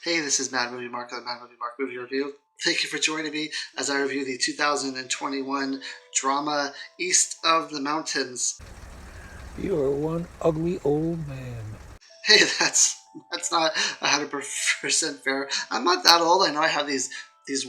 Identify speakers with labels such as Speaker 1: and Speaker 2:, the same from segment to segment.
Speaker 1: Hey, this is Mad Movie Mark of the Mad Movie Mark Movie Review. Thank you for joining me as I review the 2021 drama East of the Mountains.
Speaker 2: You are one ugly old man.
Speaker 1: Hey, that's not 100% fair. I'm not that old. I know I have these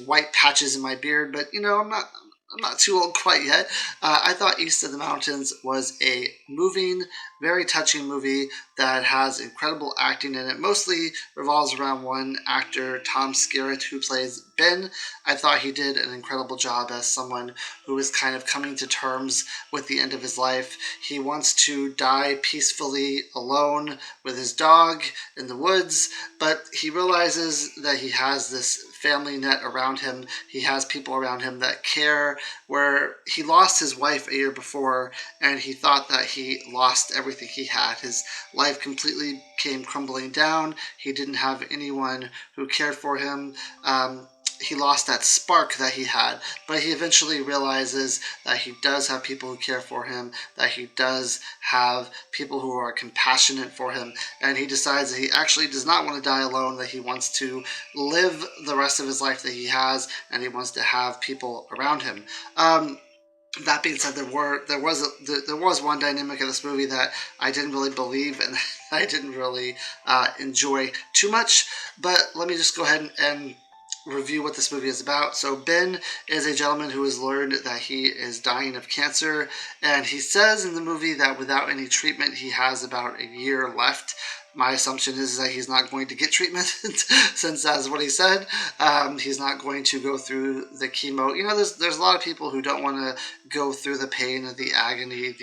Speaker 1: white patches in my beard, but I'm not too old quite yet. I thought East of the Mountains was a moving, very touching movie that has incredible acting in it. Mostly revolves around one actor, Tom Skerrit, who plays Ben. I thought he did an incredible job as someone who is kind of coming to terms with the end of his life. He wants to die peacefully alone with his dog in the woods, but he realizes that he has this family net around him. He has people around him that care, where he lost his wife a year before and he thought that he lost everything he had. His life completely came crumbling down. He didn't have anyone who cared for him. He lost that spark that he had, but he eventually realizes that he does have people who care for him, that he does have people who are compassionate for him, and he decides that he actually does not want to die alone, that he wants to live the rest of his life that he has, and he wants to have people around him. That being said, there was one dynamic of this movie that I didn't really believe and I didn't really enjoy too much. But let me just go ahead and review what this movie is about. So Ben is a gentleman who has learned that he is dying of cancer, and he says in the movie that without any treatment he has about a year left. My assumption is that he's not going to get treatment since that's what he said. He's not going to go through the chemo. There's a lot of people who don't want to go through the pain and the agony,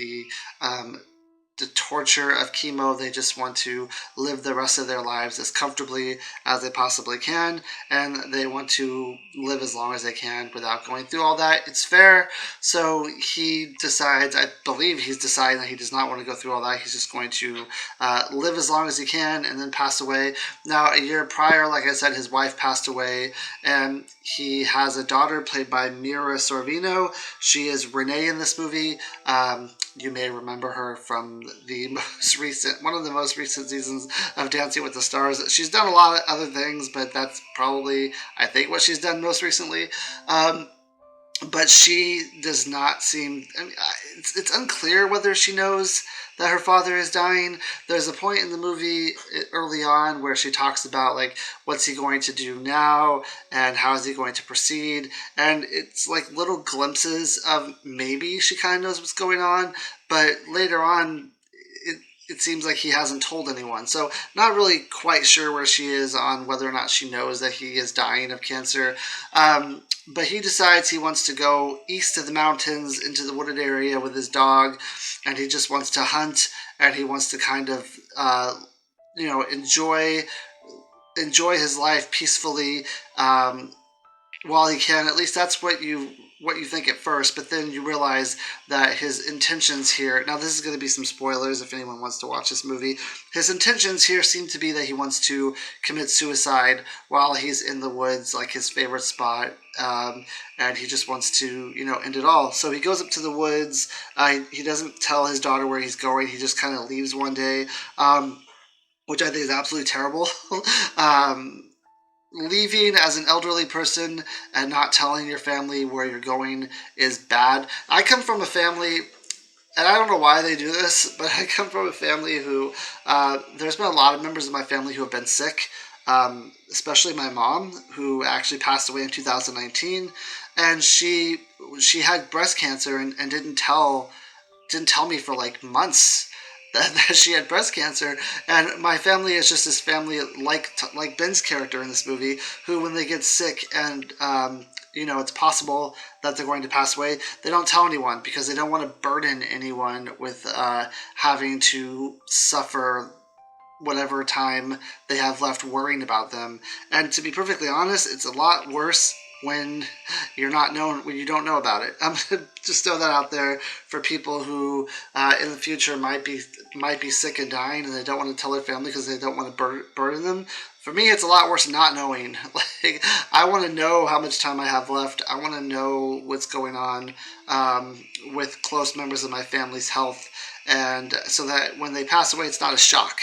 Speaker 1: the torture of chemo. They just want to live the rest of their lives as comfortably as they possibly can, and they want to live as long as they can without going through all that. It's fair. So he decides, I believe he's deciding that he does not want to go through all that. He's just going to live as long as he can and then pass away. Now, a year prior, like I said, his wife passed away, and he has a daughter played by Mira Sorvino. She is Renee in this movie. You may remember her from one of the most recent seasons of Dancing with the Stars. She's done a lot of other things, but that's probably, I think, what she's done most recently. But she does not seem. I mean, it's unclear whether she knows that her father is dying. There's a point in the movie early on where she talks about, like, what's he going to do now and how is he going to proceed, and it's like little glimpses of maybe she kind of knows what's going on, but later on it seems like he hasn't told anyone. So not really quite sure where she is on whether or not she knows that he is dying of cancer. But he decides he wants to go east of the mountains into the wooded area with his dog, and he just wants to hunt, and he wants to kind of, enjoy his life peacefully while he can. At least that's what you think at first, but then you realize that his intentions here, now this is going to be some spoilers if anyone wants to watch this movie, his intentions here seem to be that he wants to commit suicide while he's in the woods, like his favorite spot, and he just wants to, end it all. So he goes up to the woods. He doesn't tell his daughter where he's going. He just kind of leaves one day, which I think is absolutely terrible. Leaving as an elderly person and not telling your family where you're going is bad. I come from a family, and I don't know why they do this, but I come from a family who, there's been a lot of members of my family who have been sick, especially my mom, who actually passed away in 2019, and she had breast cancer and didn't tell me for like months that she had breast cancer. And my family is just this family like Ben's character in this movie, who when they get sick and it's possible that they're going to pass away, they don't tell anyone because they don't want to burden anyone with having to suffer whatever time they have left worrying about them. And to be perfectly honest, it's a lot worse when you don't know about it. I'm gonna just throw that out there for people who in the future might be sick and dying and they don't want to tell their family because they don't want to burden them. For me, it's a lot worse not knowing. Like, I want to know how much time I have left. I want to know what's going on with close members of my family's health, and so that when they pass away, it's not a shock.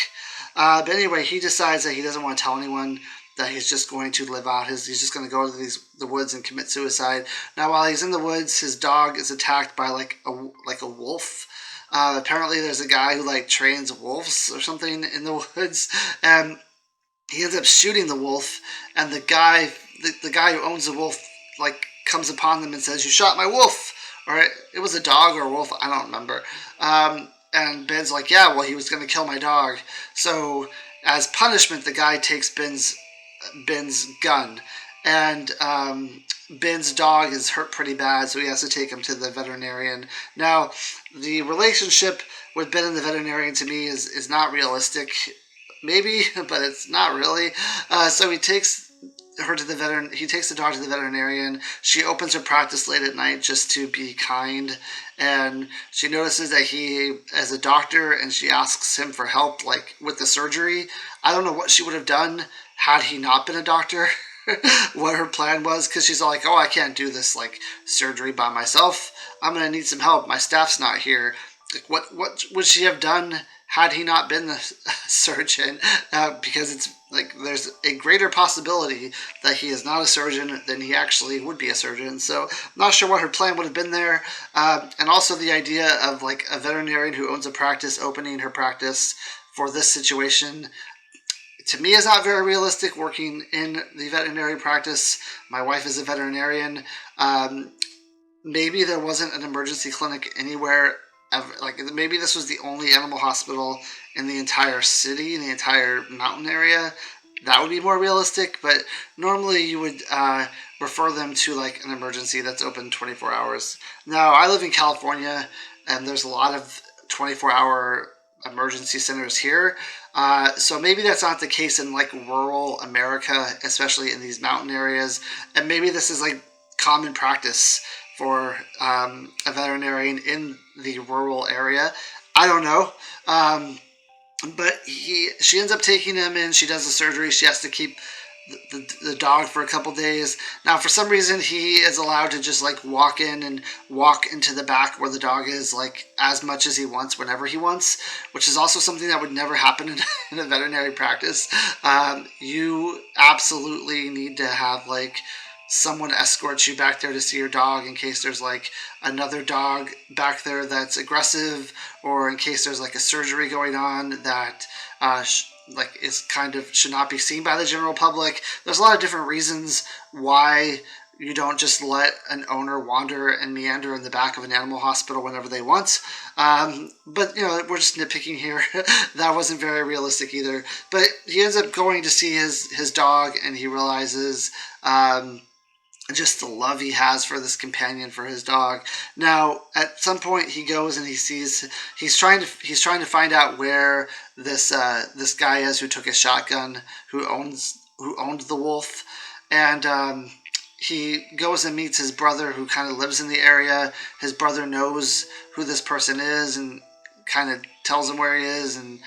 Speaker 1: But anyway, he decides that he doesn't want to tell anyone that he's just going to live out he's just going to go to the woods and commit suicide. Now, while he's in the woods, his dog is attacked by like a wolf. Apparently, there's a guy who like trains wolves or something in the woods, and he ends up shooting the wolf. And the guy who owns the wolf, like comes upon them and says, "You shot my wolf." Or it was a dog or a wolf, I don't remember. And Ben's like, "Yeah, well, he was going to kill my dog." So as punishment, the guy takes Ben's gun, and Ben's dog is hurt pretty bad, so he has to take him to the veterinarian. Now, the relationship with Ben and the veterinarian to me is not realistic. Maybe, but it's not really. So he takes her to the he takes the dog to the veterinarian. She opens her practice late at night just to be kind, and she notices that he is a doctor, and she asks him for help, like with the surgery. I don't know what she would have done had he not been a doctor. What her plan was, because she's all like, "Oh, I can't do this like surgery by myself. I'm gonna need some help. My staff's not here." Like, what would she have done had he not been the surgeon? Because it's like there's a greater possibility that he is not a surgeon than he actually would be a surgeon. So I'm not sure what her plan would have been there. And also the idea of like a veterinarian who owns a practice opening her practice for this situation, to me, is not very realistic. Working in the veterinary practice, my wife is a veterinarian. Maybe there wasn't an emergency clinic anywhere. Like maybe this was the only animal hospital in the entire city, in the entire mountain area. That would be more realistic. But normally you would refer them to like an emergency that's open 24 hours. Now, I live in California, and there's a lot of 24-hour emergency centers here. So maybe that's not the case in like rural America, especially in these mountain areas. And maybe this is like common practice for a veterinarian in the rural area. I don't know. But she ends up taking him in. She does the surgery. She has to keep the dog for a couple days. Now, for some reason, he is allowed to just like walk in and walk into the back where the dog is, like as much as he wants, whenever he wants, which is also something that would never happen in a veterinary practice. You absolutely need to have like someone escorts you back there to see your dog in case there's like another dog back there that's aggressive, or in case there's like a surgery going on that like is kind of should not be seen by the general public. There's a lot of different reasons why you don't just let an owner wander and meander in the back of an animal hospital whenever they want. But we're just nitpicking here. That wasn't very realistic either. But he ends up going to see his dog, and he realizes just the love he has for this companion, for his dog. Now, at some point, he goes and he sees he's trying to find out where this guy is who took his shotgun, who owned the wolf, and he goes and meets his brother, who kind of lives in the area. His brother knows who this person is and kind of tells him where he is, and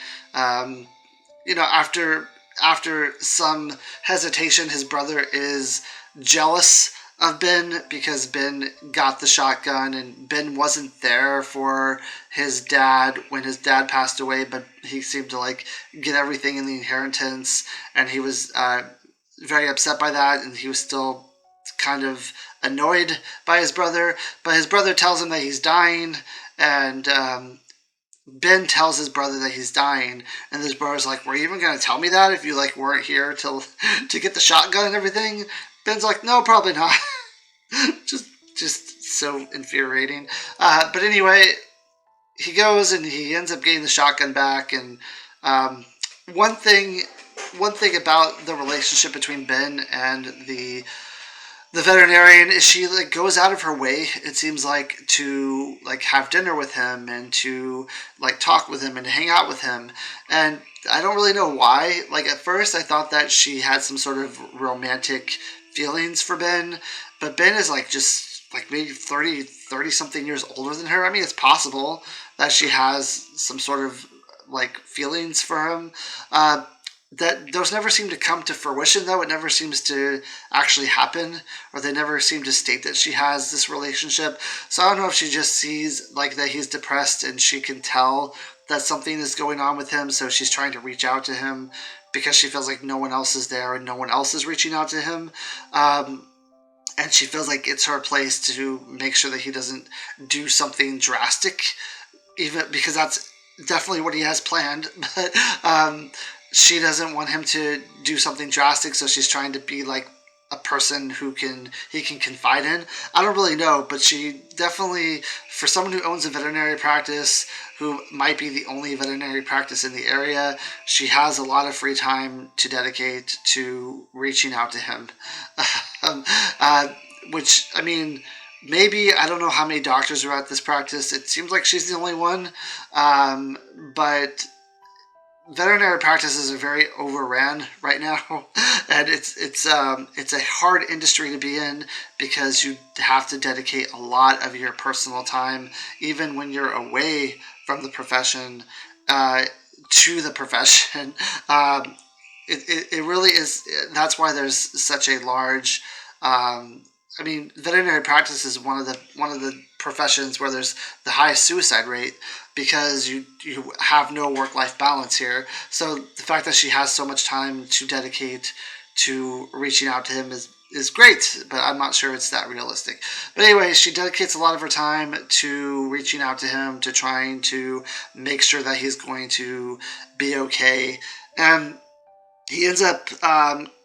Speaker 1: after some hesitation, his brother is jealous of Ben because Ben got the shotgun, and Ben wasn't there for his dad when his dad passed away, but he seemed to like get everything in the inheritance, and he was very upset by that, and he was still kind of annoyed by his brother. But his brother tells him that he's dying, and Ben tells his brother that he's dying, and his brother's like, "Were you even going to tell me that if you like weren't here to get the shotgun and everything?" Ben's like, "No, probably not." just so infuriating. But anyway, he goes and he ends up getting the shotgun back. And one thing about the relationship between Ben and the veterinarian is she like goes out of her way, it seems like, to like have dinner with him and to like talk with him and hang out with him. And I don't really know why. Like at first I thought that she had some sort of romantic feelings for Ben, but Ben is like just like maybe 30 something years older than her. I mean, it's possible that she has some sort of like feelings for him. That those never seem to come to fruition, though. It never seems to actually happen, or they never seem to state that she has this relationship. So I don't know if she just sees like that he's depressed, and she can tell that something is going on with him, so she's trying to reach out to him because she feels like no one else is there and no one else is reaching out to him. And she feels like it's her place to make sure that he doesn't do something drastic, even because that's definitely what he has planned. But she doesn't want him to do something drastic, so she's trying to be like a person he can confide in. I don't really know, but she definitely, for someone who owns a veterinary practice, who might be the only veterinary practice in the area, she has a lot of free time to dedicate to reaching out to him. um, uh, which, I mean, maybe, I don't know how many doctors are at this practice. It seems like she's the only one. But veterinary practices are very overran right now, and it's a hard industry to be in because you have to dedicate a lot of your personal time, even when you're away from the profession, to the profession. It really is. That's why there's such a large. I mean, veterinary practice is one of the professions where there's the highest suicide rate because you have no work-life balance here. So the fact that she has so much time to dedicate to reaching out to him is great, but I'm not sure it's that realistic. But anyway, she dedicates a lot of her time to reaching out to him, to trying to make sure that he's going to be okay, and he ends up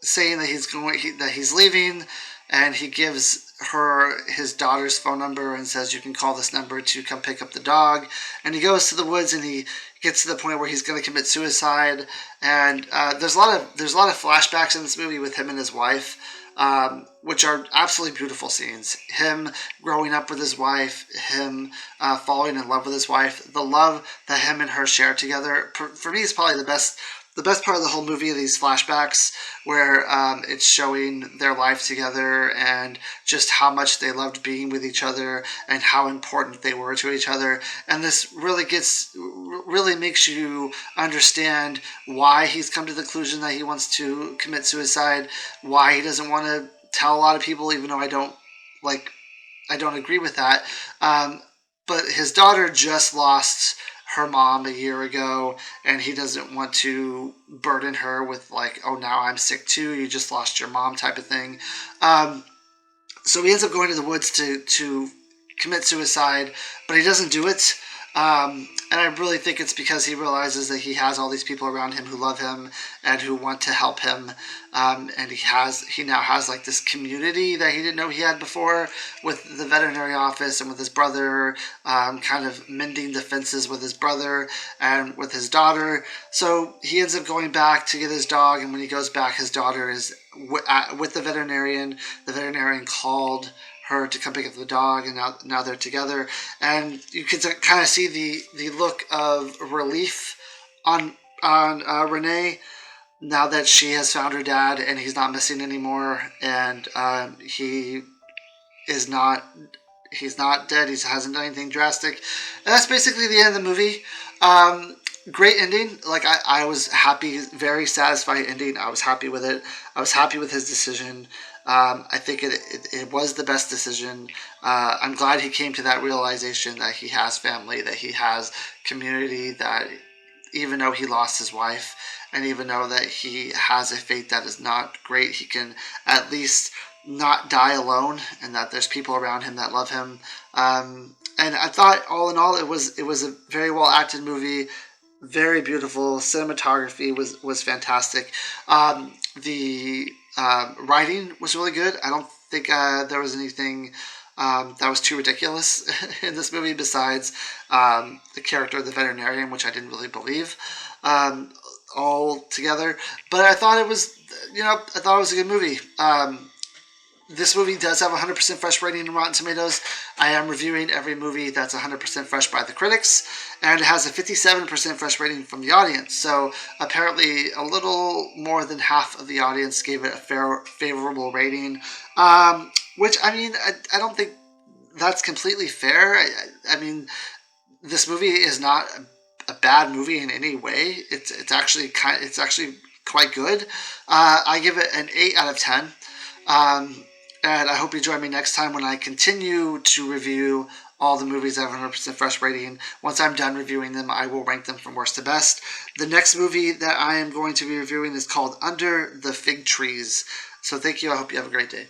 Speaker 1: saying that that he's leaving, and he gives her his daughter's phone number and says, you can call this number to come pick up the dog. And he goes to the woods, and he gets to the point where he's going to commit suicide. And there's a lot of flashbacks in this movie with him and his wife, which are absolutely beautiful scenes. Him growing up with his wife, him falling in love with his wife, the love that him and her share together. For me, is probably the best part of the whole movie, these flashbacks where it's showing their life together and just how much they loved being with each other and how important they were to each other. And this really makes you understand why he's come to the conclusion that he wants to commit suicide, why he doesn't want to tell a lot of people, even though I don't agree with that. But his daughter just lost her mom a year ago, and he doesn't want to burden her with like, oh, now I'm sick too, you just lost your mom type of thing. So he ends up going to the woods to commit suicide, but he doesn't do it. And I really think it's because he realizes that he has all these people around him who love him and who want to help him. And he now has like this community that he didn't know he had before, with the veterinary office and with his brother, kind of mending the fences with his brother and with his daughter. So he ends up going back to get his dog, and when he goes back, his daughter is with the veterinarian. The veterinarian called her to come pick up the dog, and now they're together, and you can kind of see the look of relief on Renee now that she has found her dad and he's not missing anymore, and he's not dead. He hasn't done anything drastic, and that's basically the end of the movie. Great ending. Like I was happy, very satisfied ending. I was happy with it. I was happy with his decision. I think it was the best decision. I'm glad he came to that realization that he has family, that he has community, that even though he lost his wife, and even though that he has a fate that is not great, he can at least not die alone, and that there's people around him that love him. And I thought, all in all, it was a very well acted movie. Very beautiful. Cinematography was fantastic. The writing was really good. I don't think there was anything that was too ridiculous in this movie besides the character of the veterinarian, which I didn't really believe all together. But I thought it was, a good movie. This movie does have 100% fresh rating in Rotten Tomatoes. I am reviewing every movie that's 100% fresh by the critics, and it has a 57% fresh rating from the audience. So apparently a little more than half of the audience gave it a favorable rating, which, I mean, I don't think that's completely fair. I mean, this movie is not a bad movie in any way. It's actually quite good. I give it an 8 out of 10. And I hope you join me next time when I continue to review all the movies have 100% fresh rating. Once I'm done reviewing them, I will rank them from worst to best. The next movie that I am going to be reviewing is called Under the Fig Trees. So thank you. I hope you have a great day.